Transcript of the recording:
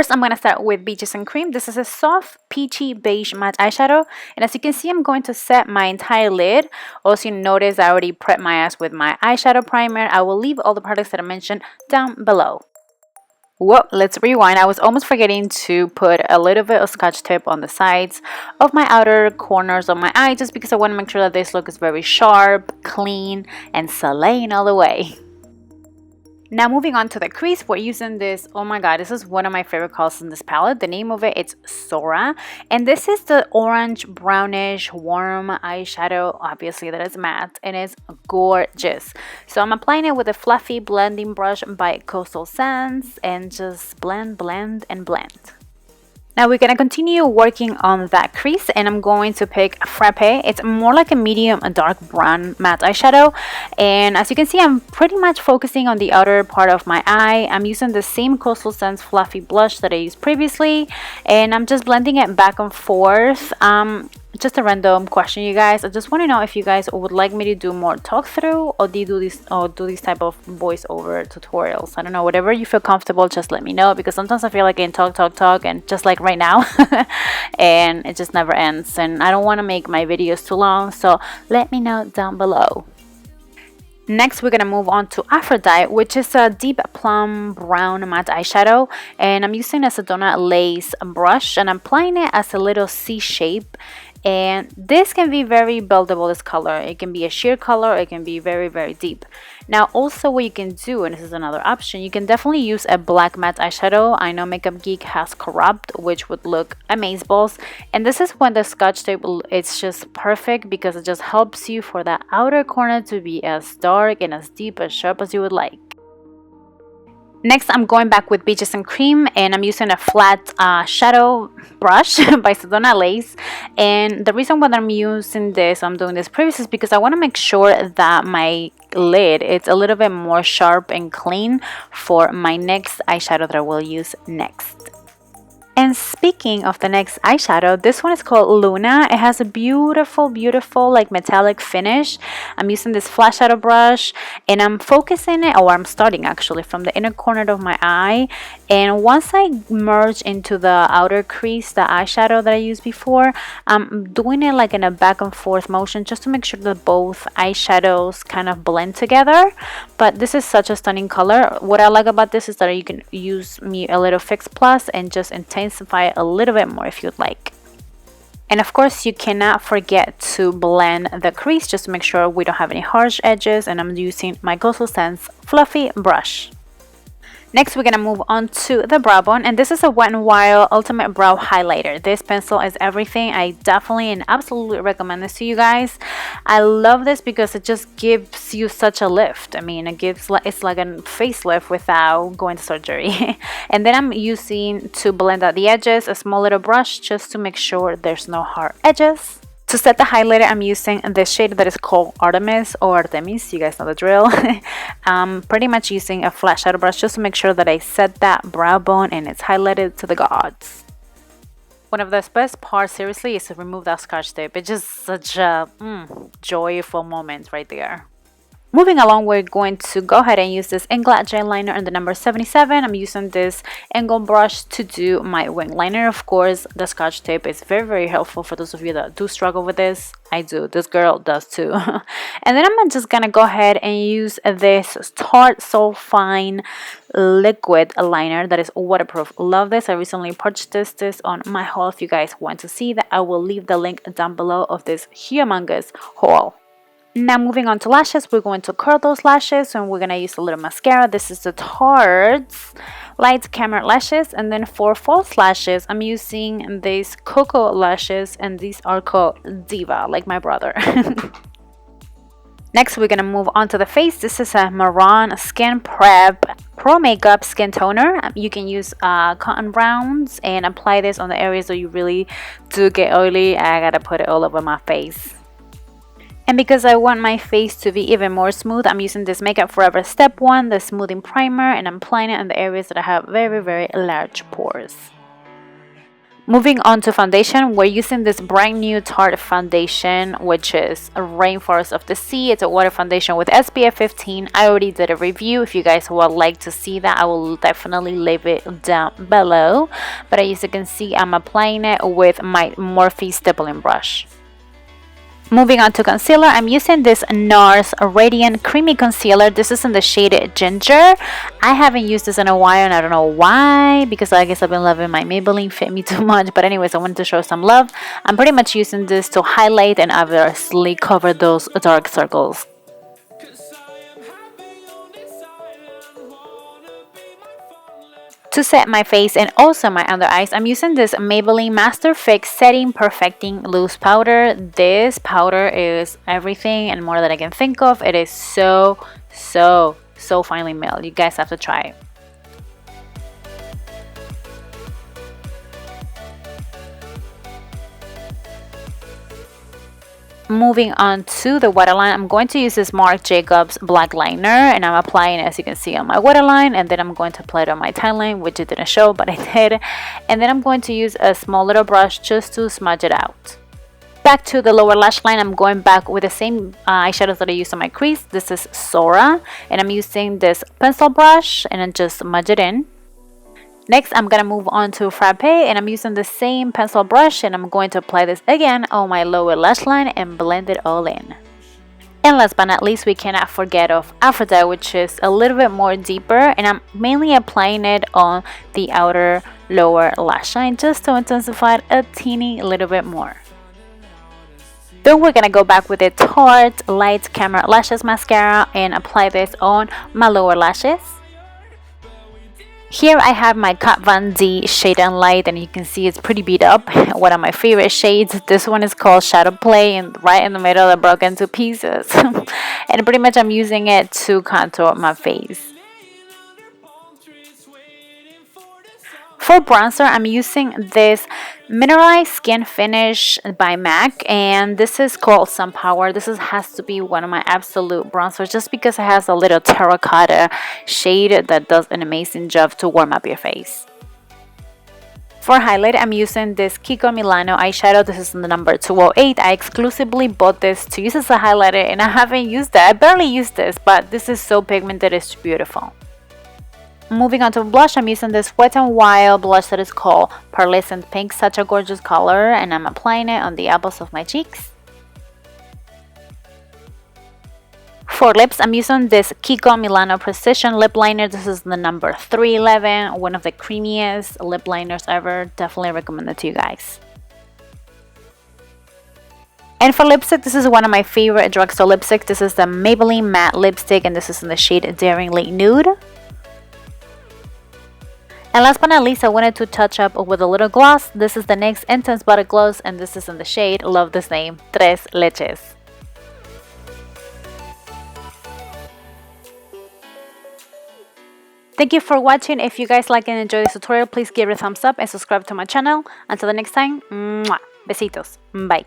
First, I'm going to start with Beaches and Cream. This is a soft peachy beige matte eyeshadow. And as you can see, I'm going to set my entire lid. Also, you notice I already prepped my eyes with my eyeshadow primer. I will leave all the products that I mentioned down below. Whoa, let's rewind. I was almost forgetting to put a little bit of Scotch tape on the sides of my outer corners of my eye, just because I want to make sure that this look is very sharp, clean, and slaying all the way. Now moving on to the crease, we're using this, oh my god, this is one of my favorite colors in this palette. The name of it is Sora, and this is the orange brownish warm eyeshadow, obviously that is matte, and it's gorgeous. So I'm applying it with a fluffy blending brush by Coastal Sands and just blend, blend, and blend. Now we're going to continue working on that crease, and I'm going to pick Frappe. It's more like a medium dark brown matte eyeshadow, and as you can see, I'm pretty much focusing on the outer part of my eye. I'm using the same Coastal Scents fluffy blush that I used previously, and I'm just blending it back and forth. Just a random question, you guys. I just want to know if you guys would like me to do more talk through, or do these type of voiceover tutorials. I don't know, whatever you feel comfortable, just let me know, because sometimes I feel like I can talk and just like right now and it just never ends, and I don't want to make my videos too long, so let me know down below. Next, we're going to move on to Aphrodite, which is a deep plum brown matte eyeshadow, and I'm using a Sedona lace brush, and I'm applying it as a little C shape. And this can be very buildable, this color. It can be a sheer color, it can be very, very deep. Now also what you can do, and this is another option, you can definitely use a black matte eyeshadow. I know Makeup Geek has Corrupt, which would look amazeballs, and this is when the Scotch tape, it's just perfect, because it just helps you for that outer corner to be as dark and as deep, as sharp as you would like. Next, I'm going back with Beaches and Cream, and I'm using a flat shadow brush by Sedona Lace. And the reason why I'm using this, I'm doing this previous, is because I want to make sure that my lid is a little bit more sharp and clean for my next eyeshadow that I will use next. And speaking of the next eyeshadow, this one is called Luna. It has a beautiful, beautiful like metallic finish. I'm using this flat shadow brush, and I'm focusing it, or I'm starting actually from the inner corner of my eye. And once I merge into the outer crease, the eyeshadow that I used before, I'm doing it like in a back and forth motion, just to make sure that both eyeshadows kind of blend together. But this is such a stunning color. What I like about this is that you can use a little Fix Plus and just intensify it a little bit more if you'd like. And of course, you cannot forget to blend the crease, just to make sure we don't have any harsh edges, and I'm using my Coastal Scents fluffy brush. Next, we're going to move on to the brow bone, and this is a Wet n Wild Ultimate Brow Highlighter. This pencil is everything. I definitely and absolutely recommend this to you guys. I love this because it just gives you such a lift. I mean, it's like a facelift without going to surgery. And then I'm using, to blend out the edges, a small little brush just to make sure there's no hard edges. To set the highlighter, I'm using this shade that is called Artemis or Artemis. You guys know the drill. I'm pretty much using a flat shadow brush just to make sure that I set that brow bone and it's highlighted to the gods. One of the best parts, seriously, is to remove that Scotch tape. It's just such a joyful moment right there. Moving along, we're going to go ahead and use this Inglot gel liner in the number 77. I'm using this angle brush to do my wing liner. Of course, the Scotch tape is very, very helpful for those of you that do struggle with this. I do. This girl does too. And then I'm just going to go ahead and use this Tarte So Fine liquid liner that is waterproof. Love this. I recently purchased this on my haul. If you guys want to see that, I will leave the link down below of this humongous haul. Now moving on to lashes, we're going to curl those lashes, and we're going to use a little mascara. This is the Tarte's Light Camera Lashes. And then for false lashes, I'm using these Koko lashes, and these are called Diva, like my brother. Next, we're going to move on to the face. This is a Maron Skin Prep Pro Makeup Skin Toner. You can use cotton rounds and apply this on the areas that you really do get oily. I got to put it all over my face. And because I want my face to be even more smooth, I'm using this Makeup Forever Step 1, the smoothing primer, and I'm applying it in the areas that I have very, very large pores. Moving on to foundation, we're using this brand new Tarte foundation, which is a Rainforest of the Sea. It's a water foundation with SPF 15. I already did a review. If you guys would like to see that, I will definitely leave it down below. But as you can see, I'm applying it with my Morphe stippling brush. Moving on to concealer, I'm using this NARS Radiant Creamy Concealer. This is in the shade Ginger. I haven't used this in a while and I don't know why, because I guess I've been loving my Maybelline Fit Me too much. But anyways, I wanted to show some love. I'm pretty much using this to highlight and obviously cover those dark circles. To set my face and also my under eyes, I'm using this Maybelline Master Fix Setting Perfecting Loose Powder. This powder is everything and more that I can think of. It is so finely milled. You guys have to try it. Moving on to the waterline, I'm going to use this Marc Jacobs black liner, and I'm applying it, as you can see, on my waterline, and then I'm going to apply it on my tan line, which it didn't show, but I did. And then I'm going to use a small little brush just to smudge it out. Back to the lower lash line, I'm going back with the same eyeshadows that I used on my crease. This is Sora, and I'm using this pencil brush and then just smudge it in. Next, I'm going to move on to frappe, and I'm using the same pencil brush, and I'm going to apply this again on my lower lash line and blend it all in. And last but not least, we cannot forget of Aphrodite, which is a little bit more deeper, and I'm mainly applying it on the outer lower lash line just to intensify it a teeny little bit more. Then we're going to go back with the Tarte Light Camera Lashes Mascara and apply this on my lower lashes. Here I have my Kat Von D Shade and Light, and you can see it's pretty beat up. One of my favorite shades. This one is called Shadow Play, and right in the middle it broke into pieces. And pretty much I'm using it to contour my face. For bronzer, I'm using this Mineralize Skin Finish by MAC, and this is called Sun Power. This has to be one of my absolute bronzers just because it has a little terracotta shade that does an amazing job to warm up your face. For highlight, I'm using this Kiko Milano eyeshadow. This is in the number 208. I exclusively bought this to use as a highlighter, and I haven't used it. I barely use this, but this is so pigmented, it's beautiful. Moving on to blush, I'm using this Wet n Wild blush that is called Pearlescent Pink. Such a gorgeous color, and I'm applying it on the apples of my cheeks. For lips, I'm using this Kiko Milano Precision Lip Liner. This is the number 311, one of the creamiest lip liners ever. Definitely recommend it to you guys. And for lipstick, this is one of my favorite drugstore lipsticks. This is the Maybelline Matte Lipstick, and this is in the shade Daringly Nude. And last but not least, I wanted to touch up with a little gloss. This is the NYX Intense Butter Gloss, and this is in the shade, love this name, Tres Leches. Thank you for watching. If you guys like and enjoy this tutorial, please give it a thumbs up and subscribe to my channel. Until the next time, mwah, besitos, bye.